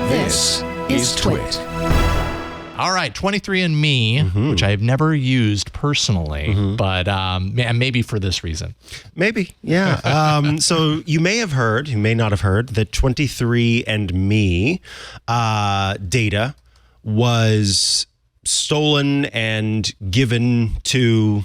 This is TWiT. All right, 23andMe, which I have never used personally, but maybe for this reason. Maybe, yeah. So you may have heard, you may not have heard, that 23andMe data was stolen and given to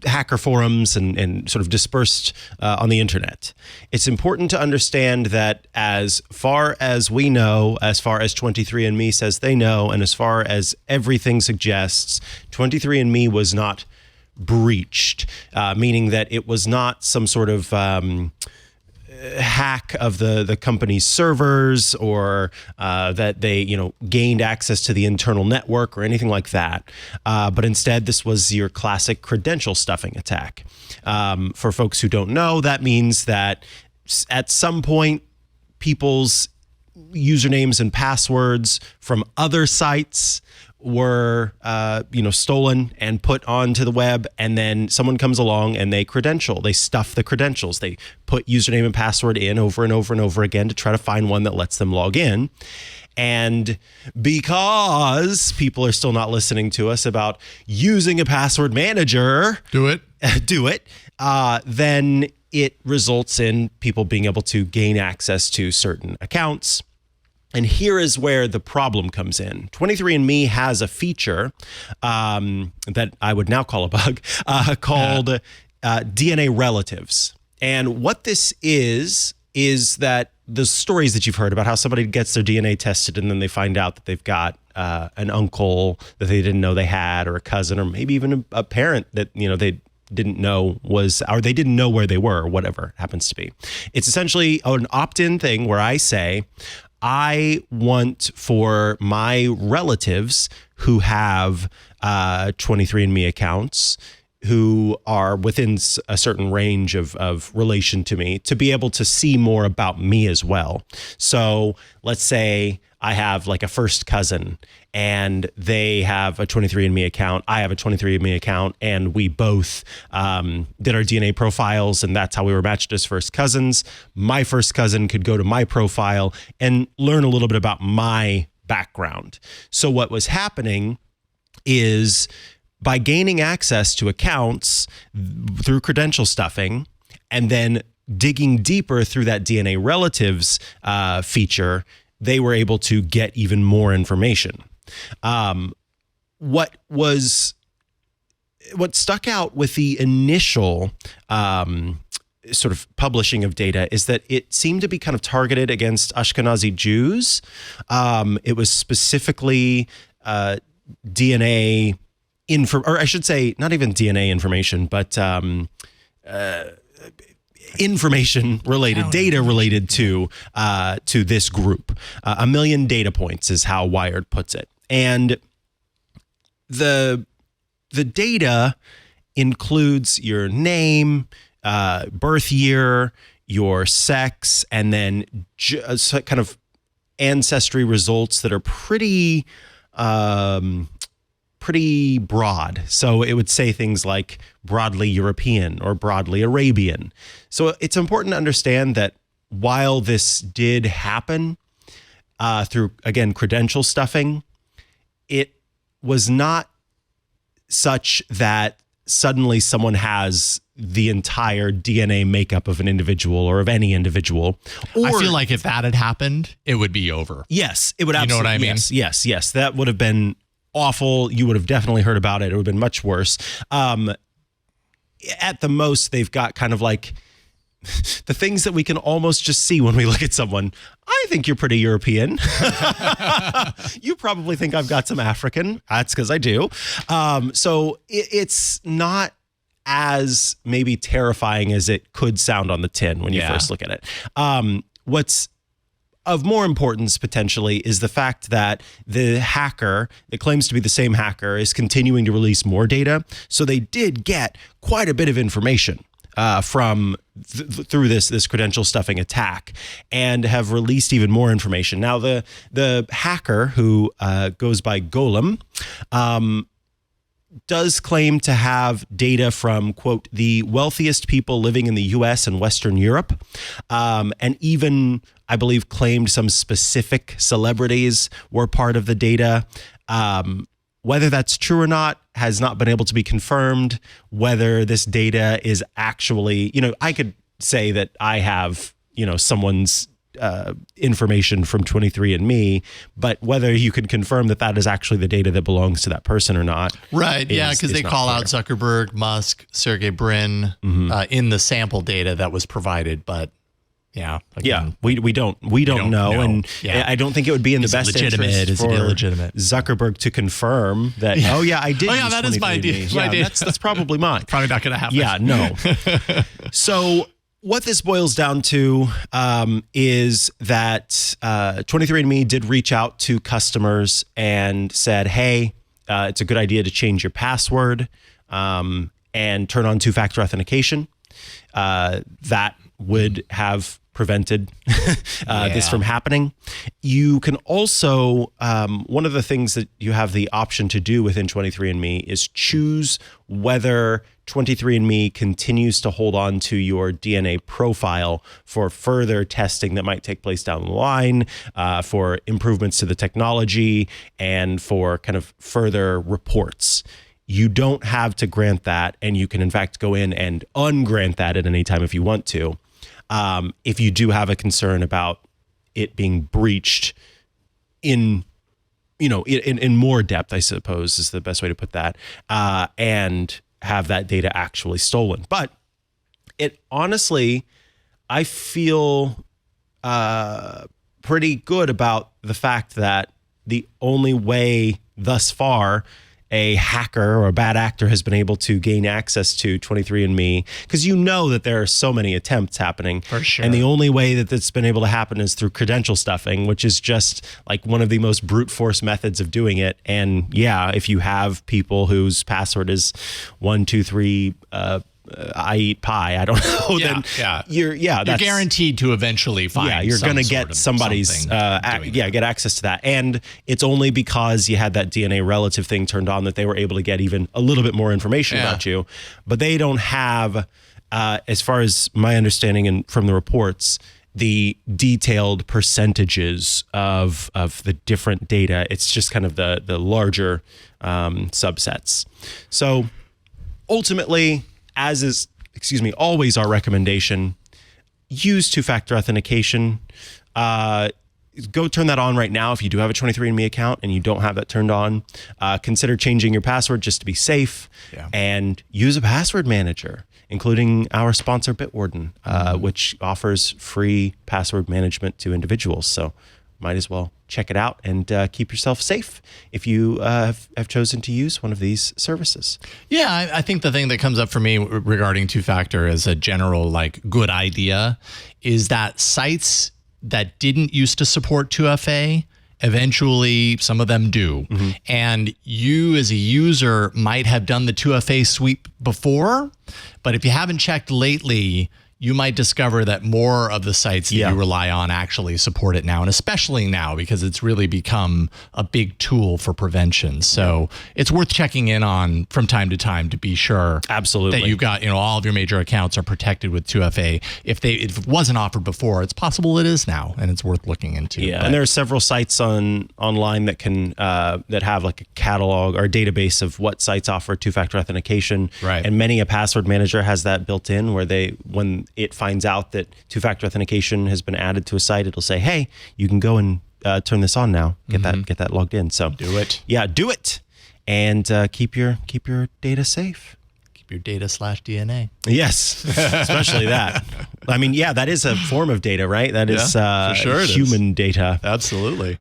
hacker forums and sort of dispersed on the internet. It's important to understand that as far as we know, as far as 23andMe says they know, and as far as everything suggests, 23andMe was not breached, meaning that it was not some sort of hack of the company's servers, or that they gained access to the internal network or anything like that. But instead, this was your classic credential stuffing attack. For folks who don't know, that means that at some point, people's usernames and passwords from other sites were stolen and put onto the web, and then someone comes along and they stuff the credentials. They put username and password in over and over and over again to try to find one that lets them log in. And because people are still not listening to us about using a password manager, Do it. then it results in people being able to gain access to certain accounts. And here is where the problem comes in. 23andMe has a feature that I would now call a bug called DNA relatives. And what this is that the stories that you've heard about how somebody gets their DNA tested and then they find out that they've got an uncle that they didn't know they had, or a cousin, or maybe even a parent that they didn't know was, or they didn't know where they were, or whatever it happens to be. It's essentially an opt-in thing where I say, I want for my relatives who have 23andMe accounts, who are within a certain range of relation to me, to be able to see more about me as well. So let's say I have like a first cousin and they have a 23andMe account. I have a 23andMe account, and we both did our DNA profiles, and that's how we were matched as first cousins. My first cousin could go to my profile and learn a little bit about my background. So what was happening is, by gaining access to accounts through credential stuffing and then digging deeper through that DNA relatives feature, they were able to get even more information. What stuck out with the initial sort of publishing of data is that it seemed to be kind of targeted against Ashkenazi Jews. It was specifically DNA or I should say, not even DNA information, but information related, data related to this group. 1 million data points is how Wired puts it. And the data includes your name, birth year, your sex, and then kind of ancestry results that are pretty broad. So it would say things like broadly European or broadly Arabian. So it's important to understand that while this did happen through, again, credential stuffing, it was not such that suddenly someone has the entire DNA makeup of an individual or of any individual. I feel like if that had happened, it would be over. Yes, it would absolutely. You know what I mean? Yes. That would have been awful. You would have definitely heard about it. It would have been much worse. At the most, they've got kind of like the things that we can almost just see when we look at someone. I think you're pretty European. You probably think I've got some African. That's because I do. So it's not as maybe terrifying as it could sound on the tin when you first look at it. What's of more importance potentially is the fact that the hacker that claims to be the same hacker is continuing to release more data. So they did get quite a bit of information from through this credential stuffing attack, and have released even more information. Now the hacker, who goes by Golem, does claim to have data from, quote, the wealthiest people living in the U.S. and Western Europe, and even, I believe, claimed some specific celebrities were part of the data. Whether that's true or not has not been able to be confirmed. Whether this data is actually, I could say that I have, someone's information from 23andMe, but whether you can confirm that that is actually the data that belongs to that person or not. Right. Yeah. Because they call out Zuckerberg, Musk, Sergey Brin in the sample data that was provided. But yeah. Again, we don't know. And I don't think it would be in the best interest for Zuckerberg to confirm that, I did. Yeah, that is my idea. That's probably mine. Probably not going to happen. Yeah, no. So what this boils down to is that 23andMe did reach out to customers and said, hey, it's a good idea to change your password and turn on two-factor authentication. That would have prevented this from happening. You can also, one of the things that you have the option to do within 23andMe is choose whether 23andMe continues to hold on to your DNA profile for further testing that might take place down the line, for improvements to the technology, and for kind of further reports. You don't have to grant that, and you can in fact go in and ungrant that at any time if you want to. If you do have a concern about it being breached in more depth, I suppose is the best way to put that, and have that data actually stolen. But it honestly, I feel pretty good about the fact that the only way thus far a hacker or a bad actor has been able to gain access to 23andMe, because that there are so many attempts happening. For sure. And the only way that that's been able to happen is through credential stuffing, which is just like one of the most brute force methods of doing it. And if you have people whose password is 123 I eat pie, I don't know, then you're guaranteed to eventually find. Yeah, you're going to get somebody's get access to that. And it's only because you had that DNA relative thing turned on that they were able to get even a little bit more information about you. But they don't have, as far as my understanding and from the reports, the detailed percentages of the different data. It's just kind of the larger subsets. So ultimately, as is, always our recommendation, use two-factor authentication. Go turn that on right now if you do have a 23andMe account and you don't have that turned on. Consider changing your password just to be safe, and use a password manager, including our sponsor Bitwarden, which offers free password management to individuals. So might as well check it out and keep yourself safe if you have chosen to use one of these services. Yeah, I think the thing that comes up for me regarding two-factor as a general good idea is that sites that didn't used to support 2FA, eventually some of them do. And you as a user might have done the 2FA sweep before, but if you haven't checked lately, you might discover that more of the sites that you rely on actually support it now, and especially now because it's really become a big tool for prevention. So it's worth checking in on from time to time to be sure that you've got, all of your major accounts are protected with 2FA. If it wasn't offered before, it's possible it is now, and it's worth looking into. Yeah, and there are several sites online that can that have like a catalog or a database of what sites offer two-factor authentication. Right. And many a password manager has that built in, where when it finds out that two-factor authentication has been added to a site, it'll say, hey, you can go and turn this on now. Get that logged in. So do it. Yeah, do it. And keep your data safe. Keep your data/DNA. Yes, especially that. I mean, that is a form of data, right? That is for sure human data. Absolutely.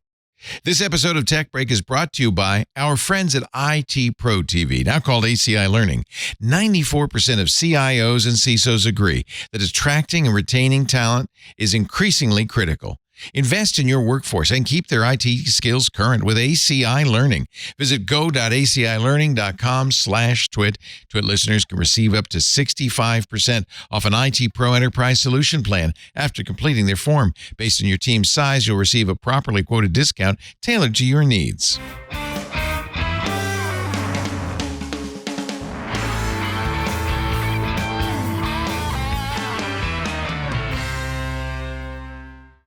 This episode of Tech Break is brought to you by our friends at IT Pro TV, now called ACI Learning. 94% of CIOs and CISOs agree that attracting and retaining talent is increasingly critical. Invest in your workforce and keep their IT skills current with ACI Learning. Visit go.acilearning.com/twit. Twit listeners can receive up to 65% off an IT Pro Enterprise Solution Plan after completing their form. Based on your team's size, you'll receive a properly quoted discount tailored to your needs.